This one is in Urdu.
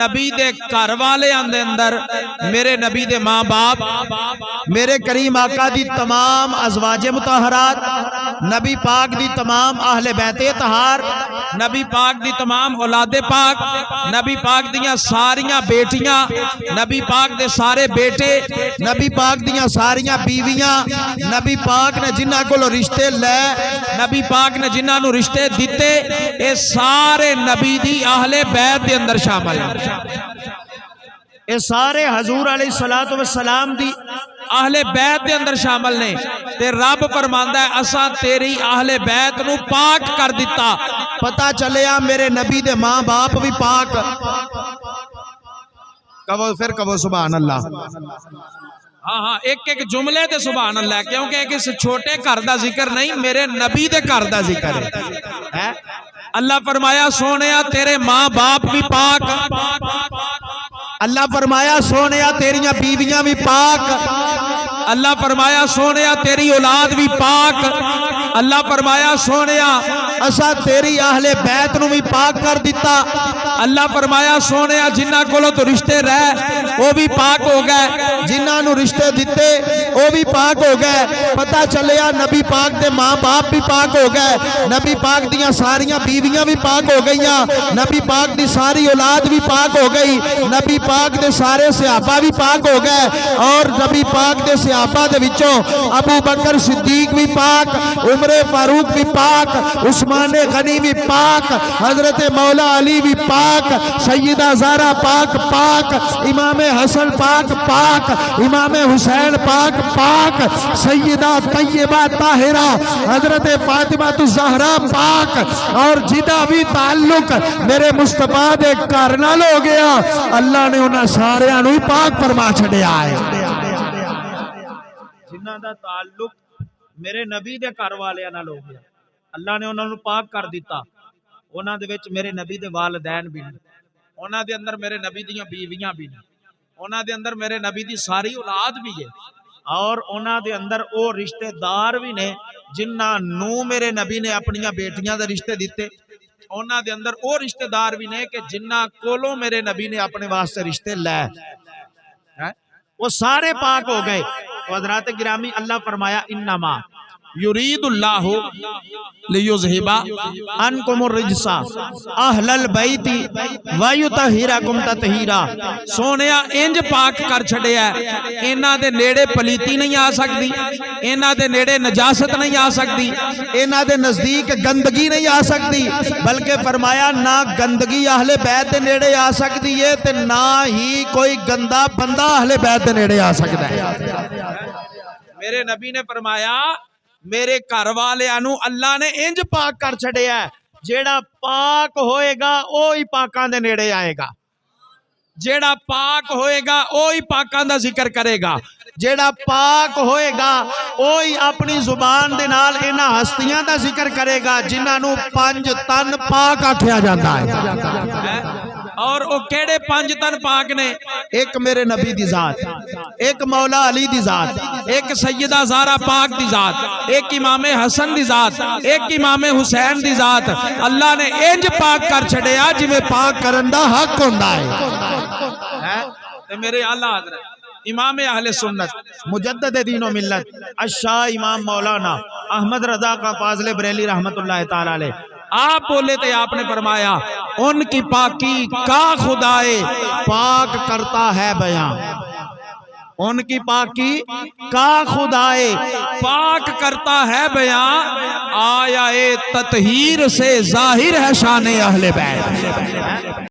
نبی دے گھر والے اندر میرے نبی دے ماں باپ میرے کریم آقا دی تمام ازواج مطہرات نبی پاک دی تمام اہل بیت طہار نبی پاک دی تمام اولاد پاک نبی پاک دیاں ساریاں بیٹیاں نبی پاک دے سارے بیٹے نبی پاک دیاں ساریاں بیویاں نبی پاک نے جنہاں کو رشتے لے نبی پاک نے جنہاں نو رشتے دیتے اے سارے نبی دی اہل بیت دے اندر شامل ہیں اے سارے حضور علیہ السلام دی اہل بیت دے اندر شامل نے تے رب فرماندا ہے اساں تیری اہل بیت نو پاک کر دیتا پتہ چلیا میرے نبی دے ماں باپ بھی پاک کہو سبحان اللہ ہاں ایک ایک جملے تے سبحان اللہ کیونکہ ایک اس چھوٹے گھر دا ذکر نہیں میرے نبی دے گھر دا ذکر ہے اللہ فرمایا سونیا تیرے ماں باپ بھی پاک اللہ فرمایا سونیا تیریاں بیویاں بھی پاک اللہ فرمایا سونیا تیری اولاد بھی پاک اللہ فرمایا سونیا اسا تیری اہل بیت نو بھی پاک کر دیتا اللہ فرمایا سونیا جنہاں کولوں تو رشتے رہ وہ بھی پاک ہو گئے جنہاں نو رشتے دیتے وہ بھی پاک ہو گئے پتہ چلیا نبی پاک دے ماں باپ بھی پاک ہو گئے نبی پاک دیاں ساریاں بیویاں بھی پاک ہو گئیاں نبی پاک دی ساری اولاد بھی پاک ہو گئی نبی پاک دے سارے صحابہ بھی پاک ہو گئے اور نبی پاک دے صحابہ دے وچوں ابو بکر صدیق بھی پاک عمر فاروق بھی پاک عثمان غنی بھی پاک حضرت مولا علی بھی پاک سیدہ زہرا پاک پاک امام حسن پاک پاک امام حسین پاک پاک سیدہ طیبہ طاہرہ حضرت فاطمہ الزہرا پاک اور جدا بھی تعلق میرے مصطفیٰ دے گھر نال ہو گیا اللہ نے انہاں سارے انہوں پاک فرما چھڑیا ہے جنہاں دا تعلق میرے نبی دے گھر والے نال ہو گیا اللہ نے انہوں پاک کر دیتا انہاں دے وچ میرے نبی دے والدین بھی نہیں انہاں دے اندر میرے نبی دیاں بیویاں بھی نہیں انہاں دے اندر میرے نبی دی ساری اولاد بھی ہے اور انہاں دے اندر او رشتہ دار بھی نے جنہاں نو میرے نبی نے اپنیاں بیٹیاں دے رشتے دیتے انہاں دے اندر او رشتہ دار بھی نے کہ جنہاں کولوں میرے نبی نے اپنے واسطے رشتے لے وہ سارے پاک ہو گئے تو حضرات گرامی اللہ فرمایا انما یرید اللہ لیذہب عنکم الرجس اہل البیت ویطہرکم تطہیرا سونیا انج پاک کر چھڑیا ہے انہاں دے نیڑے پلیتی نہیں آ سکتی انہاں دے نیڑے نجاست نہیں آ سکتی انہاں دے نزدیک گندگی نہیں آ سکتی بلکہ فرمایا نہ گندگی اہل بیت دے نیڑے آ سکتی ہے تے نہ ہی کوئی گندا بندہ اہل بیت دے نیڑے آ سکتا ہے میرے نبی نے فرمایا میرے گھر والے انو اللہ نے انج پاک کر چھڑیا ہے جیڑا پاک ہوئے گا اوہی پاکاں دے نیڑے آئے گا جیڑا پاک ہوئے گا اوہی پاکاں دا ذکر کرے گا جیڑا پاک ہوئے گا اوہی اپنی زبان دے نال انہاں ہستیاں دا ذکر کرے گا جنہاں نو 5 تن پاک آکھیا جاتا ہے اور او کیڑے 5 تن پاک نے ایک میرے نبی دی ذات ایک مولا علی دی ذات ایک سیدہ زہرا پاک دی ذات ایک امام حسن دی ذات ایک امام حسین دی ذات اللہ نے انج پاک کر چھڑیا جی میں پاک کرن دا حق ہوندا ہے تے میرے اعلیٰ حضرت امام اہل سنت مجدد دین و ملت الشاہ امام مولانا احمد رضا کا فاضل بریلی رحمت اللہ تعالی علیہ آپ بولے تھے آپ نے فرمایا ان کی پاکی کا خدائے پاک کرتا ہے بیان ان کی پاکی کا خدائے پاک کرتا ہے بیان آیا تطہیر سے ظاہر ہے شان اہل بیت